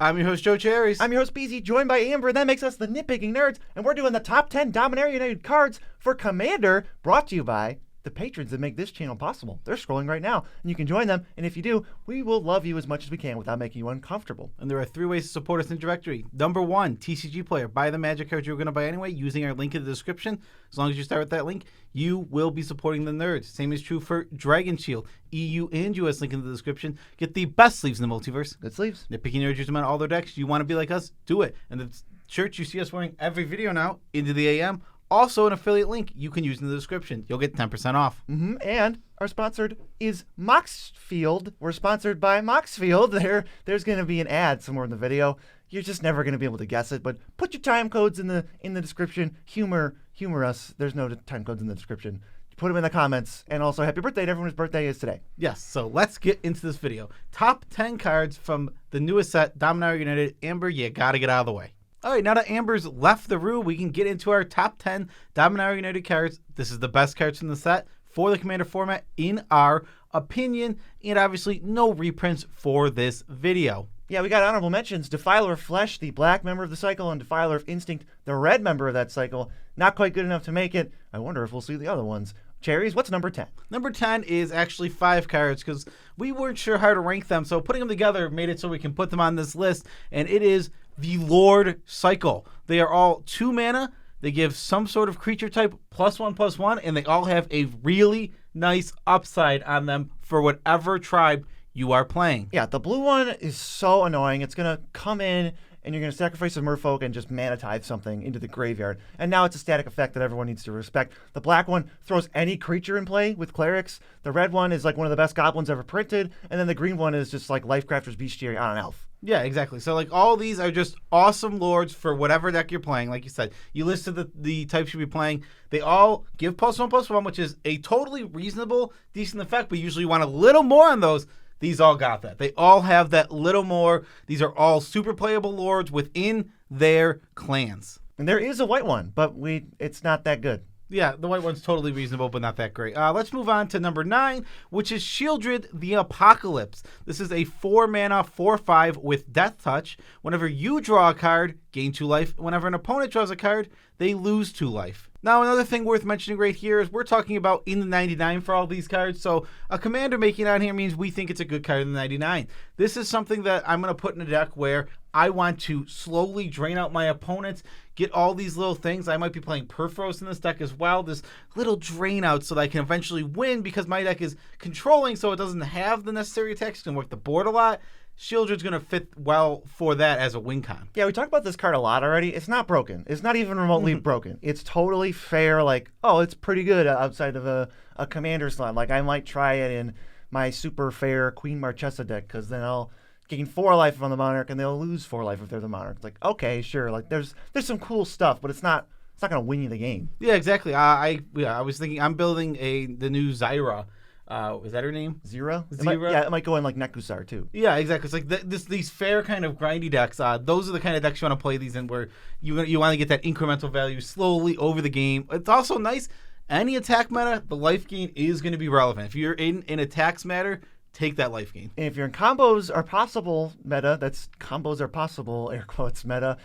I'm your host, Joe Cherries. I'm your host, BZ, joined by Amber. That makes us the Nitpicking Nerds, and we're doing the top 10 Dominaria United cards for Commander, brought to you by the patrons that make this channel possible. They're scrolling right now, and you can join them, and if you do, we will love you as much as we can without making you uncomfortable. And there are 3 ways to support us in directory. Number 1, TCG Player. Buy the Magic cards you were going to buy anyway using our link in the description. As long as you start with that link, you will be supporting the nerds. Same is true for Dragon Shield. EU and US link in the description. Get the best sleeves in the multiverse. Good sleeves. Nitpicking Nerds use them on all their decks. You want to be like us? Do it. And the shirts you see us wearing every video now, IntoTheAM, also an affiliate link you can use in the description. You'll get 10% off. And our sponsored is Maraschiello. We're sponsored by Maraschiello. There's going to be an ad somewhere in the video. You're just never going to be able to guess it, but put your time codes in the description. Humor us. There's no time codes in the description. Put them in the comments. And also, happy birthday to everyone whose birthday is today. Yes, so let's get into this video. Top 10 cards from the newest set, Dominaria United. Amber, you got to get out of the way. All right, now that Amber's left the room, we can get into our top 10 Dominaria United cards. This is the best cards from the set for the Commander format, in our opinion, and obviously no reprints for this video. Yeah, we got honorable mentions. Defiler of Flesh, the black member of the cycle, and Defiler of Instinct, the red member of that cycle. Not quite good enough to make it. I wonder if we'll see the other ones. Cherries, what's number 10? Number 10 is actually 5 cards because we weren't sure how to rank them. So putting them together made it so we can put them on this list. And it is the Lord Cycle. They are all 2 mana. They give some sort of creature type +1/+1. And they all have a really nice upside on them for whatever tribe you are playing. Yeah, the blue one is so annoying. It's going to come in, and you're going to sacrifice a merfolk and just mana tithe something into the graveyard. And now it's a static effect that everyone needs to respect. The black one throws any creature in play with clerics. The red one is like one of the best goblins ever printed. And then the green one is just like Lifecrafter's Bestiary on an elf. Yeah, exactly. So like all these are just awesome lords for whatever deck you're playing. Like you said, you listed the types you'll be playing. They all give +1/+1, which is a totally reasonable, decent effect, but usually you want a little more on those. These all got that. They all have that little more. These are all super playable lords within their clans. And there is a white one, but it's not that good. Yeah, the white one's totally reasonable, but not that great. Let's move on to number 9, which is Sheoldred the Apocalypse. This is a 4-mana 4/5 with Death Touch. Whenever you draw a card, gain 2 life. Whenever an opponent draws a card, they lose 2 life. Now, another thing worth mentioning right here is we're talking about in the 99 for all these cards. So a commander making it on here means we think it's a good card in the 99. This is something that I'm going to put in a deck where I want to slowly drain out my opponents, get all these little things. I might be playing Perforos in this deck as well. This little drain out so that I can eventually win because my deck is controlling, so it doesn't have the necessary attacks. It's going to work the board a lot. Sheoldred's going to fit well for that as a win con. Yeah, we talked about this card a lot already. It's not broken. It's not even remotely broken. It's totally fair. Like, oh, it's pretty good outside of a commander slot. Like, I might try it in my super fair Queen Marchesa deck because then I'll gain 4 life on the Monarch and they'll lose 4 life if they're the Monarch. It's like, okay, sure. Like, there's some cool stuff, but it's not going to win you the game. Yeah, exactly. I was thinking I'm building the new Zyra. Is that her name? Zero? Zero? It might go in like Nekusar too. Yeah, exactly. It's like these fair kind of grindy decks. Those are the kind of decks you want to play these in where you want to get that incremental value slowly over the game. It's also nice. Any attack meta, the life gain is going to be relevant. If you're in attacks matter, take that life gain. And if you're in combos are possible meta, that's combos are possible, air quotes meta,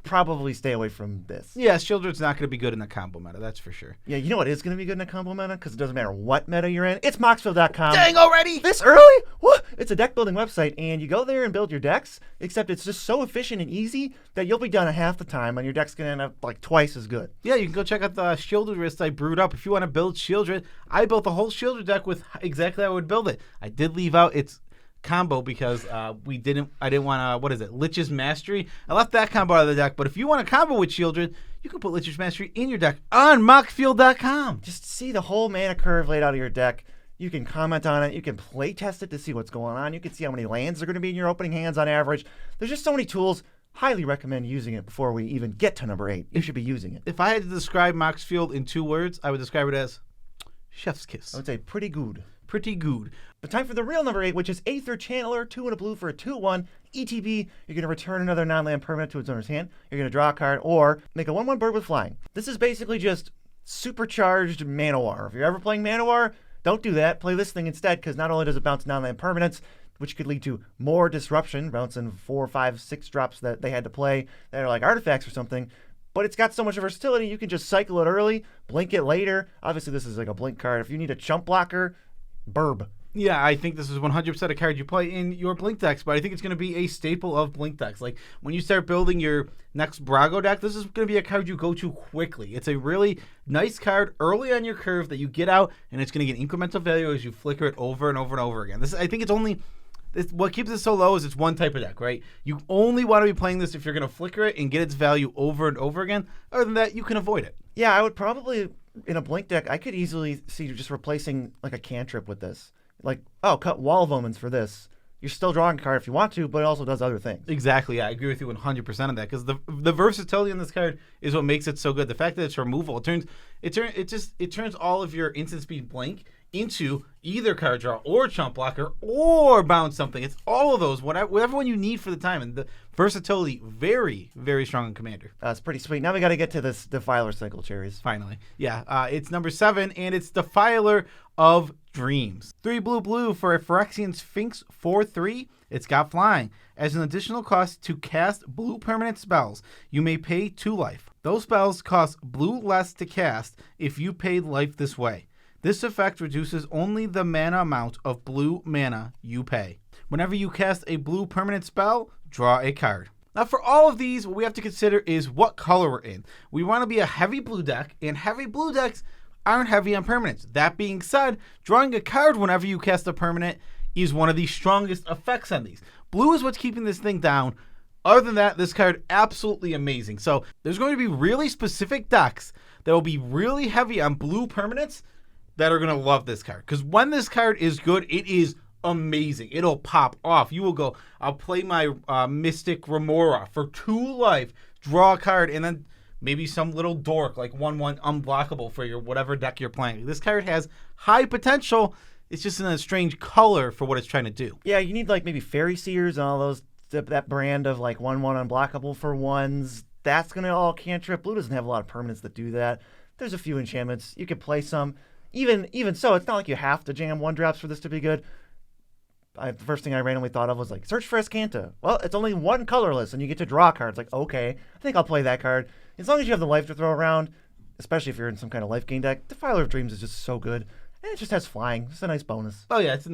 probably stay away from this. Yeah, Sheoldred's not going to be good in the combo meta, that's for sure. Yeah, you know what is going to be good in a combo meta? Because it doesn't matter what meta you're in. It's Moxfield.com. Dang, already? This early? What? It's a deck building website, and you go there and build your decks, except it's just so efficient and easy that you'll be done at half the time, and your deck's going to end up like twice as good. Yeah, you can go check out the Sheoldred list I brewed up. If you want to build Sheoldred, I built a whole Sheoldred deck with exactly how I would build it. I did leave out its combo because I didn't want Lich's Mastery. I left that combo out of the deck, but if you want a combo with Sheoldred, you can put Lich's Mastery in your deck on Mockfield.com. Just see the whole mana curve laid out of your deck. You can comment on it. You can play test it to see what's going on. You can see how many lands are going to be in your opening hands on average. There's just so many tools. Highly recommend using it before we even get to number 8. You should be using it. If I had to describe Moxfield in 2 words, I would describe it as chef's kiss. I would say pretty good. Pretty good. But time for the real number 8, which is Aether Channeler, 2 and a blue for a 2/1 ETB. You're going to return another non-land permanent to its owner's hand. You're going to draw a card or make a 1/1 bird with flying. This is basically just supercharged Manowar. If you're ever playing Manowar, don't do that. Play this thing instead, because not only does it bounce non-land permanents, which could lead to more disruption, bouncing 4, 5, 6 drops that they had to play that are like artifacts or something. But it's got so much versatility, you can just cycle it early, blink it later. Obviously, this is like a blink card. If you need a chump blocker, burb. Yeah, I think this is 100% a card you play in your Blink decks, but I think it's going to be a staple of Blink decks. Like, when you start building your next Brago deck, this is going to be a card you go to quickly. It's a really nice card early on your curve that you get out, and it's going to get incremental value as you flicker it over and over and over again. I think it's only... what keeps it so low is it's one type of deck, right? You only want to be playing this if you're going to flicker it and get its value over and over again. Other than that, you can avoid it. Yeah, I would probably, in a Blink deck, I could easily see you just replacing like a cantrip with this. Like, oh, cut Wall of Omens for this. You're still drawing a card if you want to, but it also does other things. Exactly, yeah, I agree with you 100% on that, because the versatility in this card is what makes it so good. The fact that it's removal, it turns all of your instant speed Blink into either card draw or chump blocker or bounce something. It's all of those, whatever one you need for the time. And the versatility, very, very strong in Commander. That's pretty sweet. Now we got to get to this Defiler cycle, Cherries. Finally. Yeah, it's number 7, and it's Defiler of Dreams. 3 blue for a Phyrexian Sphinx 4/3. It's got flying. As an additional cost to cast blue permanent spells, you may pay 2 life. Those spells cost blue less to cast if you paid life this way. This effect reduces only the mana amount of blue mana you pay. Whenever you cast a blue permanent spell, draw a card. Now, for all of these, what we have to consider is what color we're in. We want to be a heavy blue deck, and heavy blue decks aren't heavy on permanents. That being said, drawing a card whenever you cast a permanent is one of the strongest effects on these. Blue is what's keeping this thing down. Other than that, this card, absolutely amazing. So there's going to be really specific decks that will be really heavy on blue permanents that are going to love this card. Because when this card is good, it is amazing. It'll pop off. You will go, I'll play my Mystic Remora for 2 life, draw a card, and then maybe some little dork, like 1/1 unblockable for your whatever deck you're playing. This card has high potential. It's just in a strange color for what it's trying to do. Yeah, you need like maybe Fairy Seers and all those, that brand of like 1/1 unblockable for 1s. That's going to all cantrip. Blue doesn't have a lot of permanents that do that. There's a few enchantments. You could play some. Even so, it's not like you have to jam 1-drops for this to be good. The first thing I randomly thought of was like, search for Escanta. Well, it's only 1 colorless, and you get to draw cards. Like, okay, I think I'll play that card. As long as you have the life to throw around, especially if you're in some kind of life gain deck, Defiler of Dreams is just so good. And it just has flying. It's a nice bonus. Oh yeah, it's a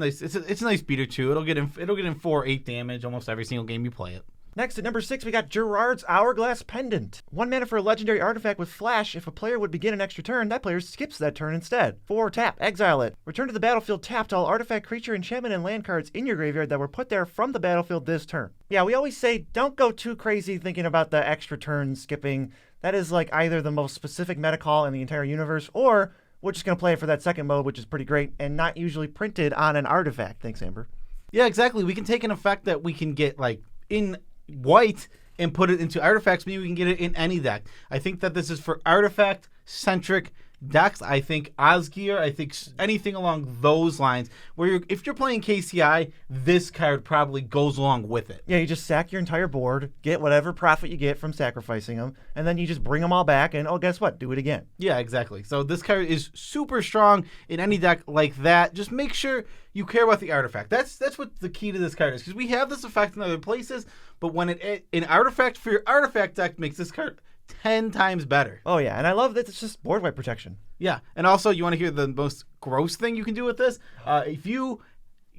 nice beater too. It'll get in 4 or 8 damage almost every single game you play it. Next, at number 6, we got Gerard's Hourglass Pendant. 1 mana for a legendary artifact with flash. If a player would begin an extra turn, that player skips that turn instead. 4, tap, exile it. Return to the battlefield tapped all artifact, creature, enchantment, and land cards in your graveyard that were put there from the battlefield this turn. Yeah, we always say don't go too crazy thinking about the extra turn skipping. That is like either the most specific meta call in the entire universe, or we're just going to play it for that second mode, which is pretty great, and not usually printed on an artifact. Thanks, Amber. Yeah, exactly. We can take an effect that we can get like in white and put it into artifacts. Maybe we can get it in any deck. I think that this is for artifact-centric decks. I think Osgir, I think anything along those lines, where if you're playing KCI, this card probably goes along with it. Yeah, you just sack your entire board, get whatever profit you get from sacrificing them, and then you just bring them all back, and oh, guess what? Do it again. Yeah, exactly. So this card is super strong in any deck like that. Just make sure you care about the artifact. That's what the key to this card is, because we have this effect in other places, but when an artifact for your artifact deck makes this card 10 times better. Oh, yeah, and I love that it's just board wipe protection. Yeah, and also you want to hear the most gross thing you can do with this? If you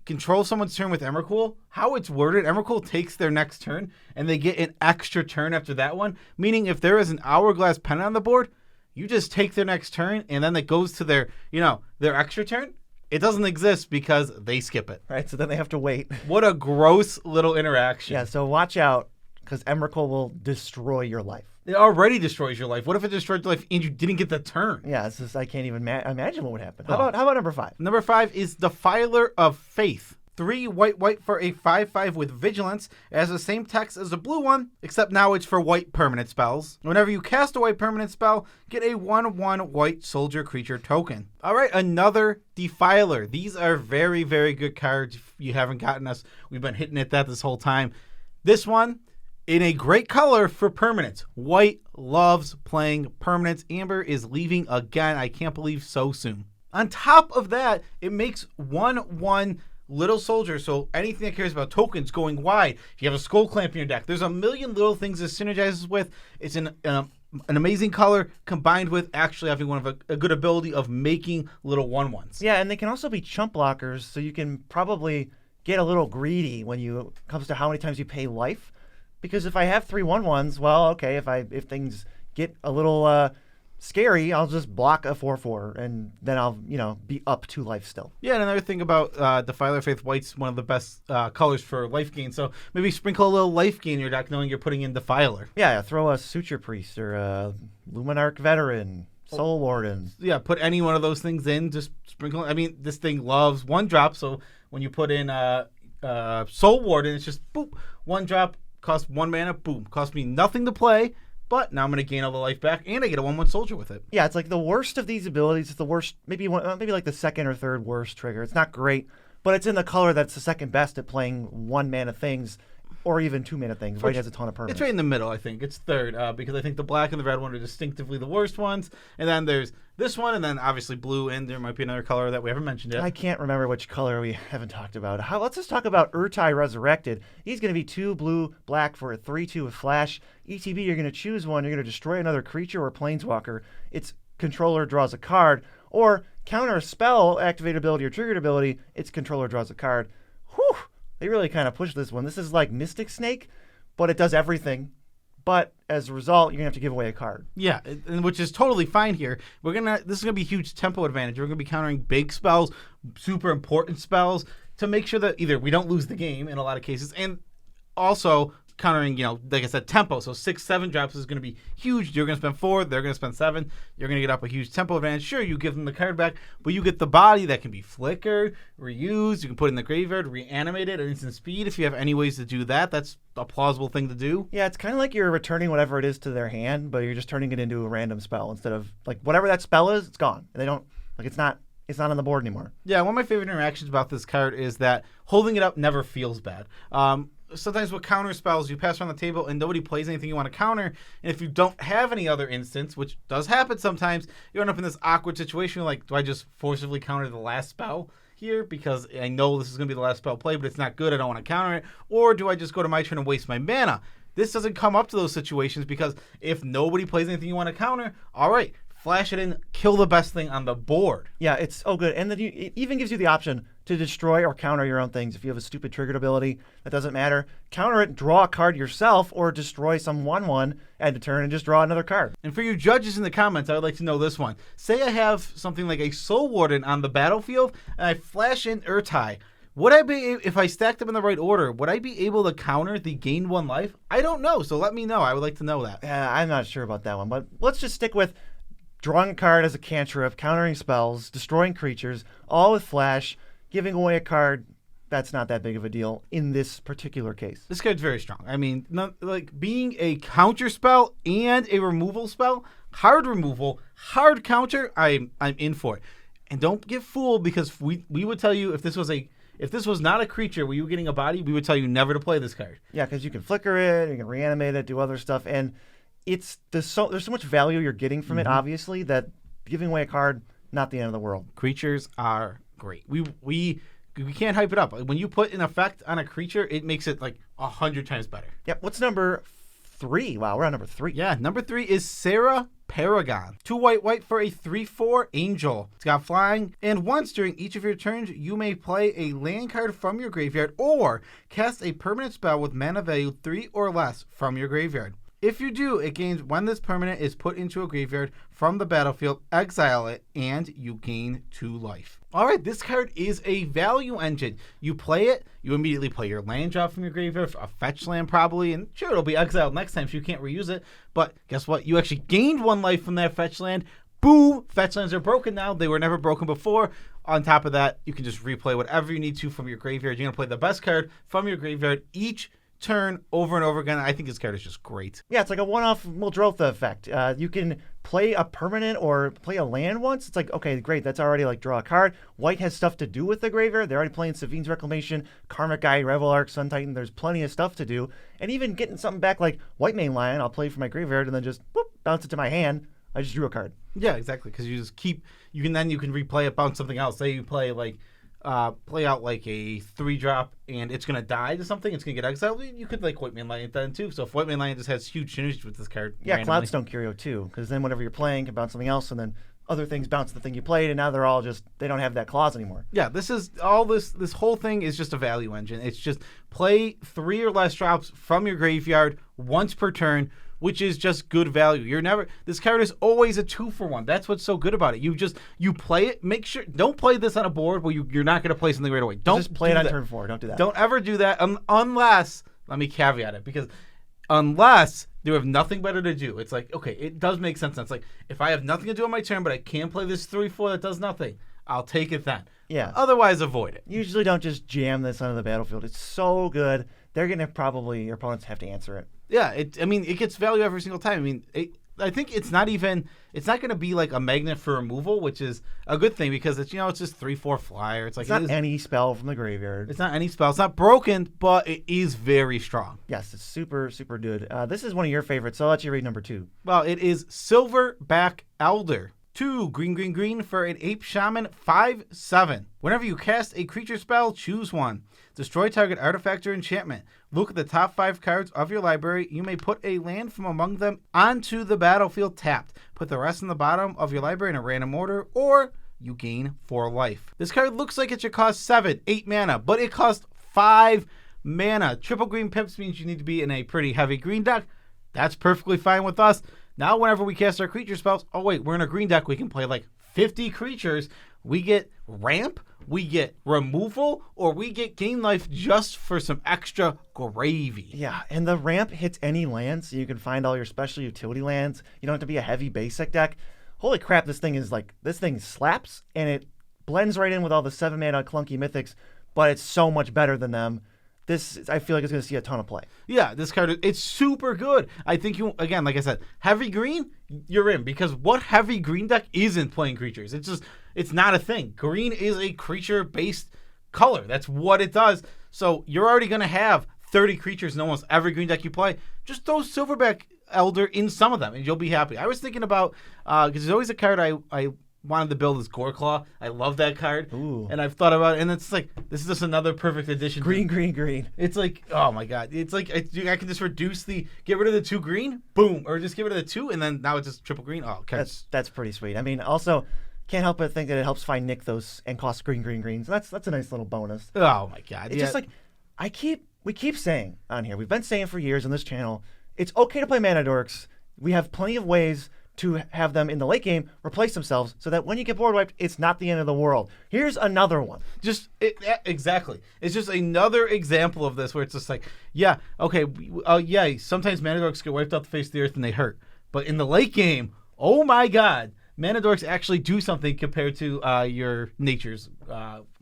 control someone's turn with Emrakul, how it's worded, Emrakul takes their next turn, and they get an extra turn after that one, meaning if there is an Hourglass Pendant on the board, you just take their next turn, and then it goes to their extra turn. It doesn't exist because they skip it. Right, so then they have to wait. What a gross little interaction. Yeah, so watch out, because Emrakul will destroy your life. It already destroys your life. What if it destroyed your life and you didn't get the turn? Yeah, it's just, I can't even imagine what would happen. How about number 5? Number 5 is Defiler of Faith. 3 white for a 5/5 with Vigilance. It has the same text as the blue one, except now it's for white permanent spells. Whenever you cast a white permanent spell, get a 1/1 white soldier creature token. All right, another Defiler. These are very, very good cards. If you haven't gotten us, we've been hitting at that this whole time. This one, in a great color for permanents. White loves playing permanents. Amber is leaving again. I can't believe so soon. On top of that, it makes 1/1 little soldier, so anything that cares about tokens going wide. If you have a skull clamp in your deck, there's a million little things this synergizes with. It's an amazing color combined with actually having one of a good ability of making little 1/1s. Yeah, and they can also be chump blockers, so you can probably get a little greedy when it comes to how many times you pay life. Because if I have 3 1/1s, well, okay, if things get a little scary, I'll just block a 4/4, and then I'll be up 2 life still. Yeah, and another thing about Defiler Faith, white's one of the best colors for life gain. So maybe sprinkle a little life gain in your deck, knowing you're putting in Defiler. Yeah, throw a Suture Priest or a Luminarch Veteran, Soul Warden. Yeah, put any one of those things in. Just sprinkle. I mean, this thing loves 1-drop, so when you put in Soul Warden, it's just boop, 1-drop, costs 1 mana, boom, costs me nothing to play. But now I'm going to gain all the life back, and I get a 1/1 soldier with it. Yeah, it's like the worst of these abilities. It's the worst, maybe like the second or third worst trigger. It's not great, but it's in the color that's the second best at playing 1 mana things, or even 2 mana things. White has a ton of permanents. It's right in the middle, I think. It's third, because I think the black and the red one are distinctively the worst ones. And then there's this one, and then obviously blue, and there might be another color that we haven't mentioned yet. I can't remember which color we haven't talked about. Let's just talk about Urtai Resurrected. He's going to be 2 blue, black for a 3/2 with flash. ETB, you're going to choose one. You're going to destroy another creature or planeswalker. Its controller draws a card. Or counter a spell, activate ability or triggered ability. Its controller draws a card. Whew! They really kind of pushed this one. This is like Mystic Snake, but it does everything. But as a result, you're going to have to give away a card. Yeah, which is totally fine here. This is going to be a huge tempo advantage. We're going to be countering big spells, super important spells, to make sure that either we don't lose the game in a lot of cases, and also countering, like I said, tempo. So 6, 7 drops is going to be huge. You're going to spend 4, they're going to spend 7. You're going to get up a huge tempo advantage. Sure, you give them the card back, but you get the body that can be flickered, reused. You can put it in the graveyard, reanimate it at instant speed. If you have any ways to do that, that's a plausible thing to do. Yeah, it's kind of like you're returning whatever it is to their hand, but you're just turning it into a random spell instead of like whatever that spell is. It's gone. And they don't it's not on the board anymore. Yeah, one of my favorite interactions about this card is that holding it up never feels bad. Sometimes with counter spells, you pass around the table and nobody plays anything you want to counter. And if you don't have any other instance, which does happen sometimes, you end up in this awkward situation like, do I just forcibly counter the last spell here because I know this is going to be the last spell played, but it's not good, I don't want to counter it? Or do I just go to my turn and waste my mana? This doesn't come up to those situations because if nobody plays anything you want to counter, all right, flash it in, kill the best thing on the board. Yeah, it's so good. And then it even gives you the option to destroy or counter your own things. If you have a stupid triggered ability, that doesn't matter. Counter it, draw a card yourself, or destroy some 1/1, end of turn, and just draw another card. And for you judges in the comments, I would like to know this one. Say I have something like a Soul Warden on the battlefield, and I flash in Urtai. Would I be, if I stacked them in the right order, would I be able to counter the gain 1 life? I don't know, so let me know. I would like to know that. I'm not sure about that one, but let's just stick with drawing a card as a cantrip, countering spells, destroying creatures, all with flash, giving away a card. That's not that big of a deal in this particular case. This card's very strong. I mean, being a counter spell and a removal spell, hard removal, hard counter, I'm in for it. And don't get fooled, because we would tell you if this was not a creature where you were getting a body, we would tell you never to play this card. Yeah, because you can flicker it, you can reanimate it, do other stuff, and there's so much value you're getting from it, obviously, that giving away a card, not the end of the world. Creatures are great. We can't hype it up. When you put an effect on a creature, it makes it like 100 times better. Yep. What's number 3? Wow, we're on number 3. Yeah, number 3 is Sarah Paragon. 2 white for a 3/4 angel. It's got flying, and once during each of your turns, you may play a land card from your graveyard or cast a permanent spell with mana value 3 or less from your graveyard. If you do, it gains when this permanent is put into a graveyard from the battlefield, exile it, and you gain 2 life. All right, this card is a value engine. You play it, you immediately play your land drop from your graveyard, a fetch land probably, and sure, it'll be exiled next time so you can't reuse it. But guess what? You actually gained 1 life from that fetch land. Boom! Fetch lands are broken now. They were never broken before. On top of that, you can just replay whatever you need to from your graveyard. You're going to play the best card from your graveyard each turn over and over again. I think this card is just great. Yeah, it's like a one-off Muldrotha effect. You can play a permanent or play a land once. It's like, okay, great, that's already like draw a card. White has stuff to do with the graveyard. They're already playing Savine's Reclamation, Karmic Eye, Revel Arc, Sun Titan. There's plenty of stuff to do. And even getting something back like White Mane Lion, I'll play for my graveyard and then just bounce it to my hand. I just drew a card. Yeah, exactly, because you just keep, you can replay it, bounce something else. Say you play like play out like a 3-drop and it's going to die to something, it's going to get exiled, you could like White Man Lion then too. So if White Man Lion just has huge synergy with this card. Yeah, randomly. Cloudstone Curio too, because then whenever you're playing, you can bounce something else, and then other things bounce the thing you played, and now they're all just, they don't have that clause anymore. Yeah, this is all this whole thing is just a value engine. It's just play 3 or less drops from your graveyard once per turn, which is just good value. This card is always a 2-for-1. That's what's so good about it. You play it, make sure, don't play this on a board where you're not going to play something right away. Don't just play it do on that. turn 4. Don't do that. Don't ever do that unless, let me caveat it, because unless you have nothing better to do. It's like, okay, it does make sense. It's like, if I have nothing to do on my turn, but I can play this 3-4 that does nothing, I'll take it then. Yeah. Otherwise, avoid it. Usually don't just jam this onto the battlefield. It's so good. They're going to probably, your opponents have to answer it. Yeah, it gets value every single time. I mean, I think it's not going to be like a magnet for removal, which is a good thing because it's just 3-4 flyer. It's like It's not any spell from the graveyard. It's not any spell. It's not broken, but it is very strong. Yes, it's super, super good. This is one of your favorites, so I'll let you read number 2. Well, it is Silverback Elder. 2 green for an Ape Shaman 5/7. Whenever you cast a creature spell, choose one. Destroy target artifact or enchantment. Look at the top 5 cards of your library. You may put a land from among them onto the battlefield tapped. Put the rest in the bottom of your library in a random order, or you gain 4 life. This card looks like it should cost 8 mana, but it costs 5 mana. Triple green pips means you need to be in a pretty heavy green deck. That's perfectly fine with us. Now, whenever we cast our creature spells, oh wait, we're in a green deck. We can play like 50 creatures. We get ramp, we get removal, or we get gain life just for some extra gravy. Yeah, and the ramp hits any land, so you can find all your special utility lands. You don't have to be a heavy basic deck. Holy crap, this thing slaps, and it blends right in with all the 7-mana clunky mythics, but it's so much better than them. I feel like it's going to see a ton of play. Yeah, this card, it's super good. I think again, like I said, heavy green, you're in, because what heavy green deck isn't playing creatures? It's not a thing. Green is a creature-based color. That's what it does. So you're already going to have 30 creatures in almost every green deck you play. Just throw Silverback Elder in some of them, and you'll be happy. I was thinking about, because there's always a card I wanted to build is Goreclaw. I love that card. Ooh. And I've thought about it, and it's like, this is just another perfect addition. Green. It's like, oh my god. It's like, I can just get rid of the 2 green, boom, or just get rid of the 2, and then now it's just triple green. Oh, okay. That's pretty sweet. I mean, also, can't help but think that it helps find Nykthos and cost green. So that's a nice little bonus. Oh my god. It's just like, we keep saying on here, we've been saying for years on this channel, it's okay to play Mana Dorks. We have plenty of ways to have them in the late game replace themselves so that when you get board wiped, it's not the end of the world. Here's another one. Exactly. It's just another example of this where it's just like, yeah, okay, yeah, sometimes Mana Dorks get wiped off the face of the earth and they hurt. But in the late game, oh my god, Mana Dorks actually do something compared to your Nature's.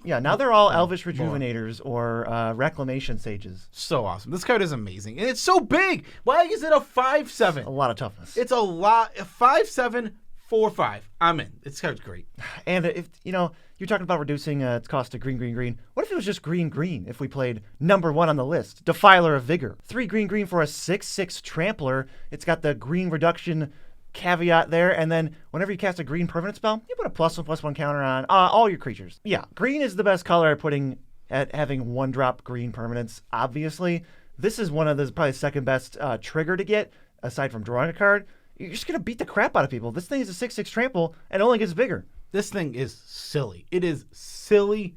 Now they're all Elvish Rejuvenators or Reclamation Sages. So awesome. This card is amazing. And it's so big. Why is it a 5/7? A lot of toughness. It's a lot. 5/7, 4/5. I'm in. This card's great. And if, you're talking about reducing its cost to green. What if it was just green? If we played number 1 on the list, Defiler of Vigor. 3 green for a 6/6 Trampler. It's got the green reduction caveat there, and then whenever you cast a green permanent spell, you put a +1/+1 counter on all your creatures. Yeah, green is the best color at having 1-drop green permanents. Obviously, this is one of the probably second best trigger to get aside from drawing a card. You're just gonna beat the crap out of people. This thing is a 6/6 trample and only gets bigger. This thing is silly. It is silly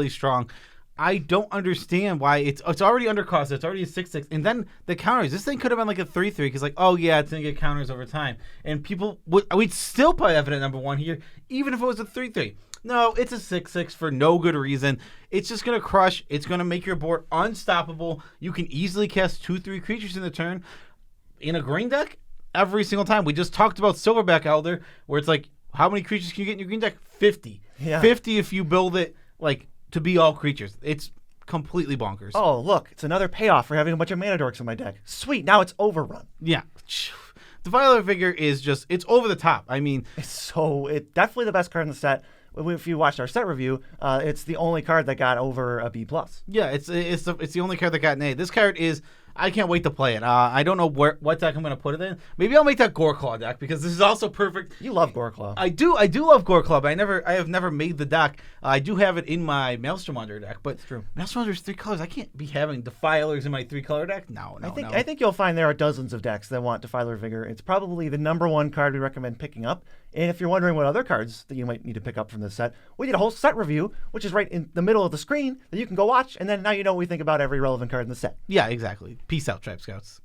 strong. I don't understand why it's already undercost. It's already a 6/6, and then the counters. This thing could have been like a 3/3 because, like, oh yeah, it's gonna get counters over time, and we'd still probably have it at number 1 here, even if it was a 3/3. No, it's a 6/6 for no good reason. It's just gonna crush. It's gonna make your board unstoppable. You can easily cast 2-3 creatures in the turn in a green deck every single time. We just talked about Silverback Elder, where it's like, how many creatures can you get in your green deck? 50. Yeah. 50 if you build it like to be all creatures. It's completely bonkers. Oh, look, it's another payoff for having a bunch of Mana Dorks in my deck. Sweet, now it's overrun. Yeah. Defiler Vigor is just, it's over the top. I mean, it's definitely the best card in the set. If you watched our set review, it's the only card that got over a B+. Yeah, it's the only card that got an A. This card is I can't wait to play it. I don't know what deck I'm going to put it in. Maybe I'll make that Goreclaw deck because this is also perfect. You love Goreclaw. I do love Goreclaw, but I have never made the deck. I do have it in my Maelstrom Wonder deck, but That's true. Maelstrom Wonder's 3 colors. I can't be having Defilers in my 3-color deck. No. I think you'll find there are dozens of decks that want Defiler Vigor. It's probably the number one card we recommend picking up. And if you're wondering what other cards that you might need to pick up from this set, we did a whole set review, which is right in the middle of the screen that you can go watch, and then now you know what we think about every relevant card in the set. Yeah, exactly. Peace out, Tribe Scouts.